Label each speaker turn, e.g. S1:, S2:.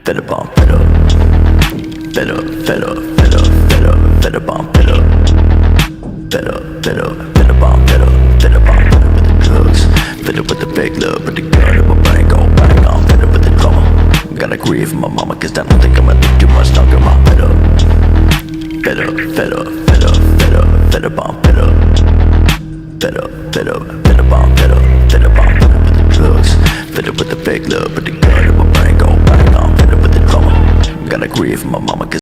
S1: Fed up on fed up. Fed up, fed up, fed up, fed up, fed up on fed up. Fed up, fed up, fed up on fed up. Fed up on fed up with the drugs. Fed up with the fake love, with the gun in my brain going bang on. Fed up with the drama. Gotta grieve for my mama, cause I don't think I'ma live too much longer. I'm fed up. Fed up, fed up, fed up, fed up, fed up on fed up. Fed up, fed up, fed up on fed up. Fed up on fed up with the drugs. Fed up with the fake love, with the gun in my brain going bang on. Fed up with the drama. Gotta grieve for my mama, cause